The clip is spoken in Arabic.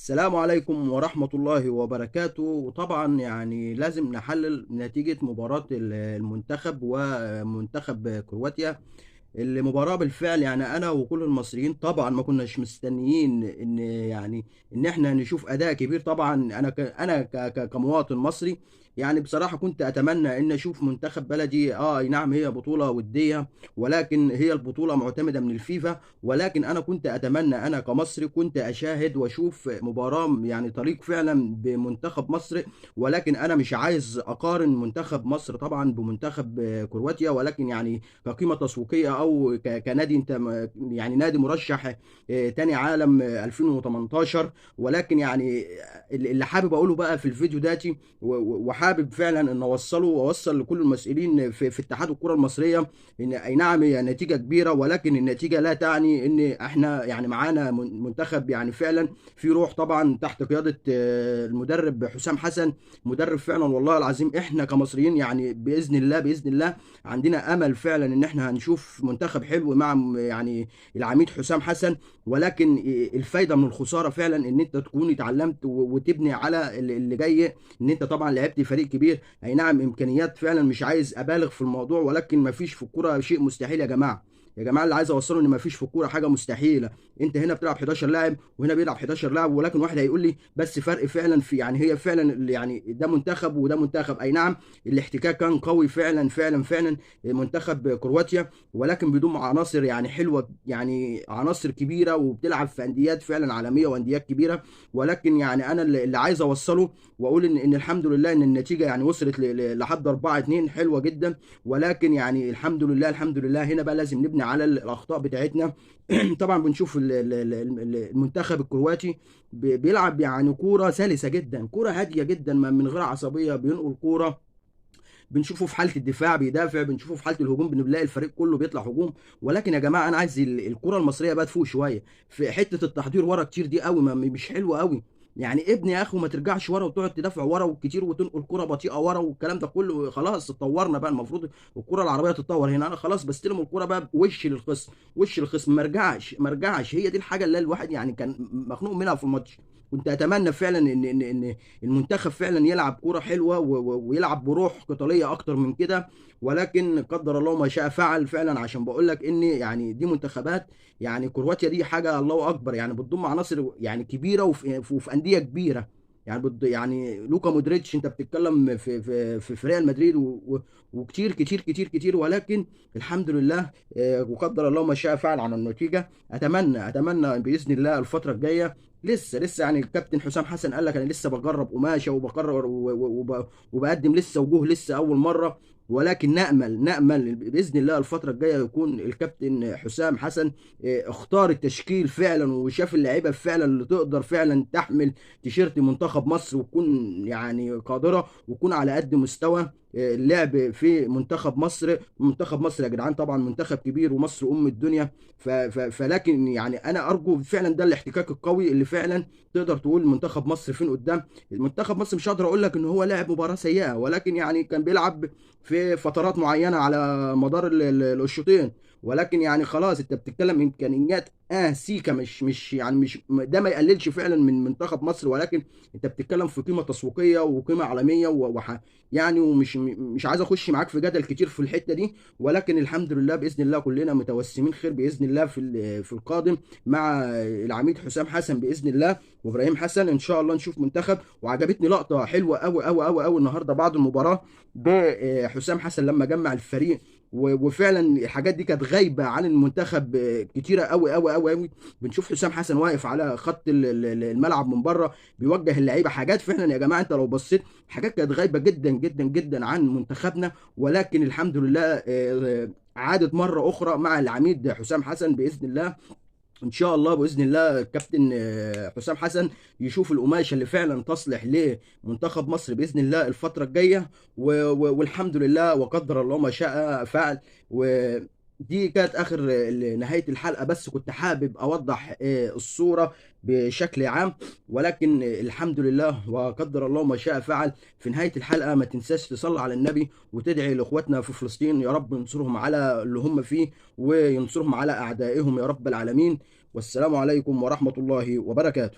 السلام عليكم ورحمة الله وبركاته. وطبعا يعني لازم نحلل نتيجة مباراة المنتخب ومنتخب كرواتيا. المباراة بالفعل يعني أنا وكل المصريين طبعا ما كناش مستنيين إن إحنا نشوف أداء كبير. طبعا كمواطن مصري، يعني بصراحة كنت أتمنى إن أشوف منتخب بلدي. أي نعم، هي بطولة ودية، ولكن هي البطولة معتمدة من الفيفا. ولكن أنا كنت أتمنى، أنا كمصري كنت أشاهد وأشوف مباراة يعني تليق فعلا بمنتخب مصر. ولكن أنا مش عايز أقارن منتخب مصر طبعا بمنتخب كرواتيا، ولكن يعني كقيمه تسويقيه او كنادي، انت يعني نادي مرشح تاني عالم 2018. ولكن يعني اللي حابب اقوله بقى في الفيديو داتي، وحابب فعلا ان اوصله واوصل لكل المسؤولين في اتحاد الكره المصريه، ان اي نعم هي نتيجه كبيره، ولكن النتيجه لا تعني ان احنا يعني معانا منتخب يعني فعلا في روح. طبعا تحت قياده المدرب حسام حسن، مدرب فعلا والله العظيم احنا كمصريين يعني باذن الله باذن الله عندنا امل فعلا ان احنا هنشوف منتخب حلو مع يعني العميد حسام حسن. ولكن الفايده من الخساره فعلا ان انت تكون اتعلمت وتبني على اللي جاي. ان انت طبعا لعبت فريق كبير، اي نعم امكانيات فعلا، مش عايز ابالغ في الموضوع، ولكن ما فيش في الكوره شيء مستحيل يا جماعه. يا جماعه اللي عايز اوصله ان ما فيش في الكوره حاجه مستحيله. انت هنا بتلعب 11 لاعب وهنا بيلعب 11 لاعب، ولكن واحد هيقول لي بس فرق فعلا في، يعني هي فعلا يعني ده منتخب وده منتخب. اي نعم الاحتكاك كان قوي فعلا فعلا فعلا منتخب كرواتيا، ولكن بيضم عناصر يعني حلوه، يعني عناصر كبيره وبتلعب في انديات فعلا عالميه وانديات كبيره. ولكن يعني انا اللي عايز اوصله واقول ان الحمد لله ان النتيجه يعني وصلت لحد 4-2 حلوه جدا. ولكن يعني الحمد لله الحمد لله هنا بقى لازم نبني على الاخطاء بتاعتنا. طبعا بنشوف المنتخب الكرواتي بيلعب يعني كوره سلسه جدا، كوره هاديه جدا من غير عصبيه، بينقل كوره. بنشوفه في حاله الدفاع بيدافع، بنشوفه في حاله الهجوم بنلاقي الفريق كله بيطلع هجوم. ولكن يا جماعه انا عايز الكره المصريه بقى تفوق شويه في حته التحضير ورا كتير دي قوي، مش حلوه قوي. يعني ابني يا اخي، ما ترجعش ورا وتقعد تدافع ورا وكتير وتنقل كره بطيئه ورا والكلام ده كله. خلاص اتطورنا بقى، المفروض الكره العربيه تتطور. هنا انا خلاص بستلم الكره بقى وش للخصم، وش للخصم، ما ارجعش. هي دي الحاجه اللي الواحد يعني كان مخنوق منها في الماتش. كنت اتمنى فعلا ان المنتخب فعلا يلعب كوره حلوه ويلعب بروح قتاليه اكتر من كده. ولكن قدر الله ما شاء فعل فعلا، عشان بقول لك ان يعني دي منتخبات، يعني كرواتيا دي حاجه الله اكبر، يعني بتضم عناصر يعني كبيره وفي انديه كبيره. يعني يعني لوكا مودريتش، انت بتتكلم في ريال مدريد وكتير كتير كتير كتير. ولكن الحمد لله وقدر الله ما شاء فعل عن النتيجه. اتمنى باذن الله الفتره الجايه لسه يعني الكابتن حسام حسن قال لك انا لسه بجرب قماشه وبقرر وبقدم لسه وجوه لسه اول مره. ولكن نأمل بإذن الله الفترة الجاية يكون الكابتن حسام حسن اختار التشكيل فعلا وشاف اللعيبة فعلا اللي تقدر فعلا تحمل تيشيرت منتخب مصر، وتكون يعني قادرة وتكون على قد مستوى اللعب في منتخب مصر. منتخب مصر يا جدعان طبعا منتخب كبير، ومصر أم الدنيا. فلكن يعني انا ارجو فعلا ده الاحتكاك القوي اللي فعلا تقدر تقول منتخب مصر فين قدام. المنتخب مصر مش هقدر اقول لك ان هو لعب مباراه سيئه، ولكن يعني كان بيلعب في فترات معينه على مدار الشوطين. ولكن يعني خلاص انت بتتكلم امكانيات سيكا، مش يعني مش ده ما يقللش فعلا من منتخب مصر. ولكن انت بتتكلم في قيمه تسويقيه وقيمه عالميه يعني مش عايز اخش معاك في جدل كتير في الحته دي. ولكن الحمد لله باذن الله كلنا متوسمين خير باذن الله في القادم مع العميد حسام حسن باذن الله وابراهيم حسن. ان شاء الله نشوف منتخب. وعجبتني لقطه حلوه قوي قوي قوي قوي النهارده بعد المباراه بحسام حسن لما جمع الفريق، وفعلا الحاجات دي كانت غايبه عن المنتخب كتيره قوي قوي قوي قوي. بنشوف حسام حسن واقف على خط الملعب من بره بيوجه اللعيبه، حاجات فعلا يا جماعه انت لو بصيت حاجات كانت غايبه جدا جدا جدا عن منتخبنا. ولكن الحمد لله عادت مره اخرى مع العميد حسام حسن باذن الله. ان شاء الله باذن الله الكابتن حسام حسن يشوف القماشه اللي فعلا تصلح لمنتخب مصر باذن الله الفتره الجايه. والحمد لله وقدر الله ما شاء فعل. ودي كانت اخر نهايه الحلقه، بس كنت حابب اوضح الصوره بشكل عام. ولكن الحمد لله وقدر الله ما شاء فعل. في نهايه الحلقه ما تنساش تصلي على النبي وتدعي لاخواتنا في فلسطين، يا رب ينصرهم على اللي هم فيه وينصرهم على اعدائهم يا رب العالمين. والسلام عليكم ورحمة الله وبركاته.